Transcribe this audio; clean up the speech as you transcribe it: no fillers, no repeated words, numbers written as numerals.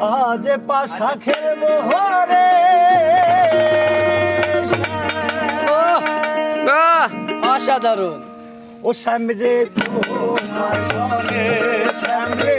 আজ পাশা খেলবো হরে অসাধারণ। ও শ্যাম রে তোমার সঙ্গে শ্যাম রে